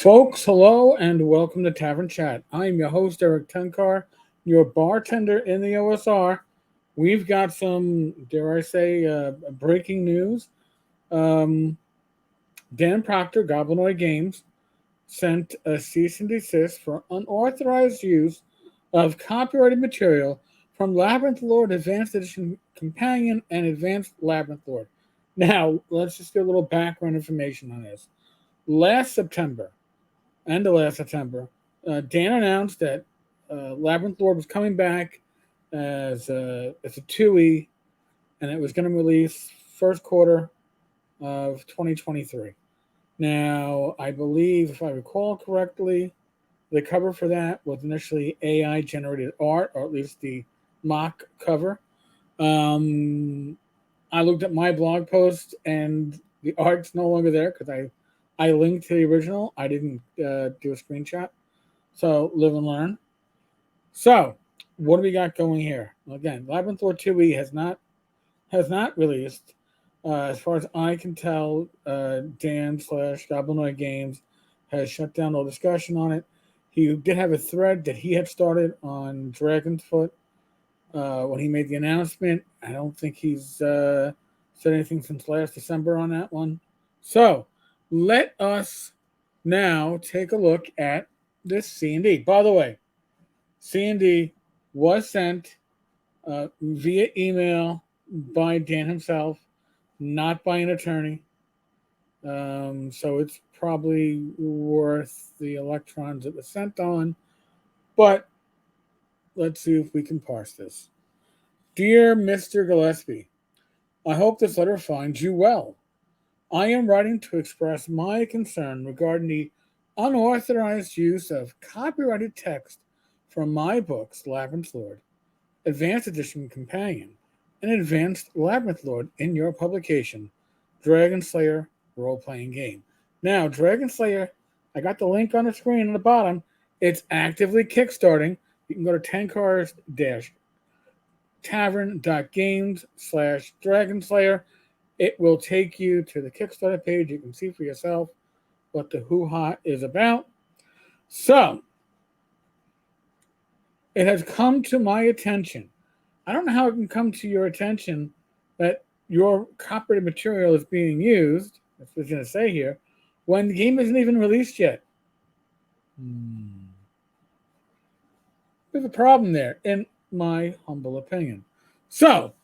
Folks, hello and welcome to Tavern Chat. I'm your host, Eric Tenkar, your bartender in the OSR. We've got some, dare I say, breaking news. Um, Dan Proctor, Goblinoid Games, sent a cease and desist for unauthorized use of copyrighted material from Labyrinth Lord Advanced Edition Companion and Advanced Labyrinth Lord. Now, let's just get a little background information on this. Last September, end of last September, Dan announced that Labyrinth Lord was coming back as a 2E, and it was going to release first quarter of 2023. Now, I believe, if I recall correctly, the cover for that was initially AI generated art, or at least the mock cover. I looked at my blog post, and the art's no longer there because I linked to the original. I didn't do a screenshot. So live and learn. So what do we got going here? Well, again, Labyrinth Lord 2E has not released. As far as I can tell, Dan slash Goblinoid Games has shut down all discussion on it. He did have a thread that he had started on Dragon's Foot when he made the announcement. I don't think he's said anything since last December on that one. So let us now take a look at this C&D. By the way, C&D was sent via email by Dan himself, not by an attorney. So it's probably worth the electrons it was sent on. But let's see if we can parse this. Dear Mr. Gillespie, I hope this letter finds you well. I am writing to express my concern regarding the unauthorized use of copyrighted text from my books, Labyrinth Lord, Advanced Edition Companion, and Advanced Labyrinth Lord in your publication, Dragonslayer Role-Playing Game. Now, Dragonslayer, I got the link on the screen at the bottom. It's actively kickstarting. You can go to tenkar-tavern.games/Dragonslayer. It will take you to the Kickstarter page. You can see for yourself what the hoo-ha is about. So, it has come to my attention. I don't know how it can come to your attention that your copyrighted material is being used, that's what it's going to say here, when the game isn't even released yet. There's a problem there, in my humble opinion. So,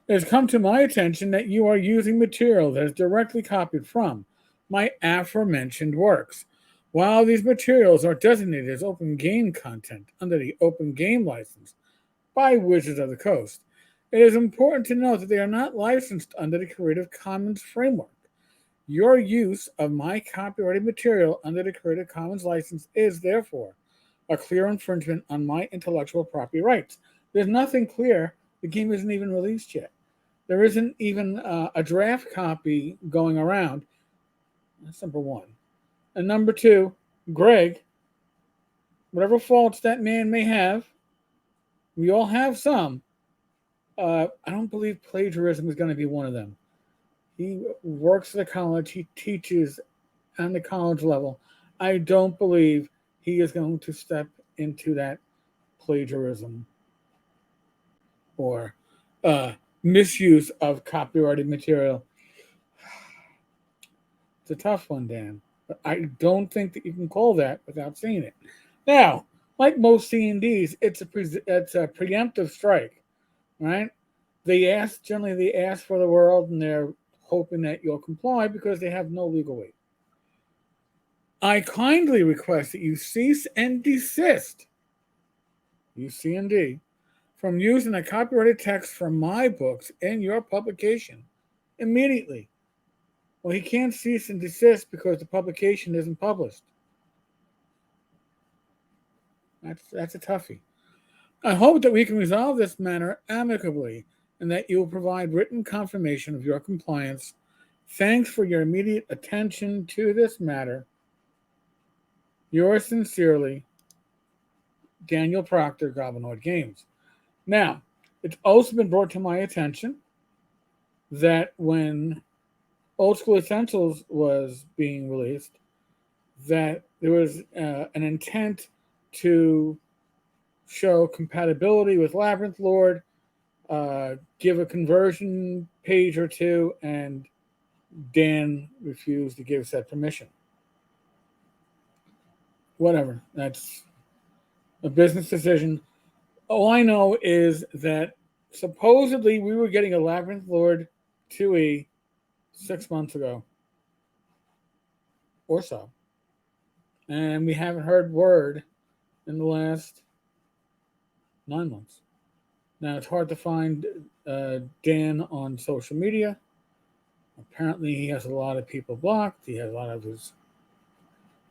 it has come to my attention that you are using material that is directly copied from my aforementioned works. While these materials are designated as open game content under the Open Game License by Wizards of the Coast, it is important to note that they are not licensed under the Creative Commons framework. Your use of my copyrighted material under the Creative Commons license is, therefore, a clear infringement on my intellectual property rights. There's nothing clear. The game isn't even released yet. There isn't even a draft copy going around. That's number one. And number two, Greg, whatever faults that man may have, we all have some. I don't believe plagiarism is going to be one of them. He works at a college. He teaches on the college level. I don't believe he is going to step into that plagiarism or misuse of copyrighted material. It's a tough one, Dan. But I don't think that you can call that without seeing it. Now, like most C&Ds, it's a preemptive strike, right? Generally they ask for the world, and they're hoping that you'll comply because they have no legal weight. I kindly request that you cease and desist, you C&D, from using a copyrighted text from my books in your publication immediately. Well, he can't cease and desist because the publication isn't published. That's a toughie. I hope that we can resolve this matter amicably and that you will provide written confirmation of your compliance. Thanks for your immediate attention to this matter. Yours sincerely, Daniel Proctor, Goblinoid Games. Now, it's also been brought to my attention that when Old School Essentials was being released, that there was an intent to show compatibility with Labyrinth Lord, give a conversion page or two, and Dan refused to give said permission. Whatever. That's a business decision. All I know is that supposedly we were getting a Labyrinth Lord 2E 6 months ago or so. And we haven't heard word in the last 9 months. Now, it's hard to find Dan on social media. Apparently, he has a lot of people blocked. He has a lot of his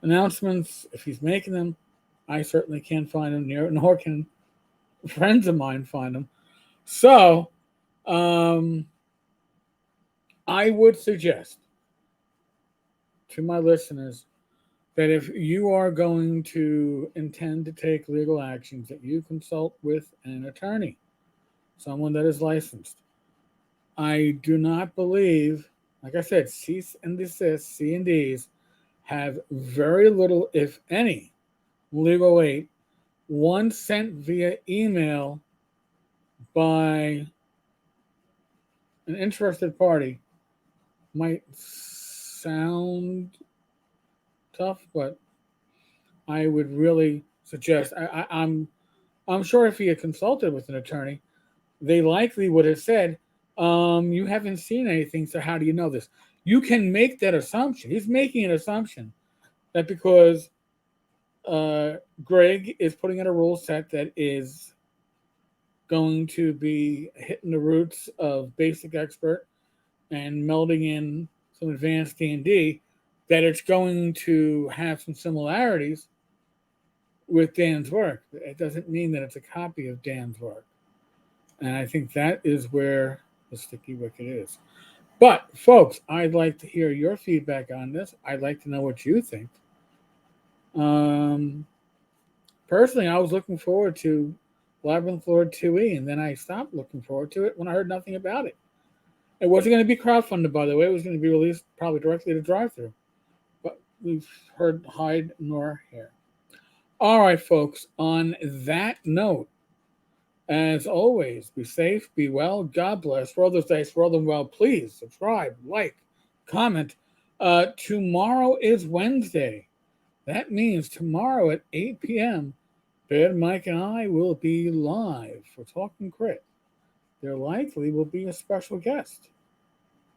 announcements, if he's making them. I certainly can't find him, nor can friends of mine find him. So, I would suggest to my listeners that if you are going to intend to take legal actions, that you consult with an attorney, someone that is licensed. I do not believe, like I said, cease and desist, C&Ds, have very little, if any, legal weight. One sent via email by an interested party might sound tough, but I would really suggest. I'm sure if he had consulted with an attorney, they likely would have said, "You haven't seen anything, so how do you know this?" You can make that assumption. He's making an assumption that because Greg is putting in a rule set that is going to be hitting the roots of basic expert and melding in some advanced D&D, that it's going to have some similarities with Dan's work. It doesn't mean that it's a copy of Dan's work. And I think that is where the sticky wicket is. But, folks, I'd like to hear your feedback on this. I'd like to know what you think. Personally, I was looking forward to Labyrinth Lord 2E, and then I stopped looking forward to it when I heard nothing about it. It wasn't going to be crowdfunded, by the way. It was going to be released probably directly to drive-thru. But we've heard hide nor hair. All right, folks. On that note, as always, be safe, be well, God bless. Roll those dice, roll them well. Please subscribe, like, comment. Tomorrow is Wednesday. That means tomorrow at 8 p.m., Bad Mike and I will be live for Talking Crit. There likely will be a special guest.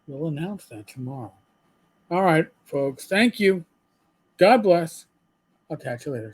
We'll announce that tomorrow. All right, folks. Thank you. God bless. I'll catch you later.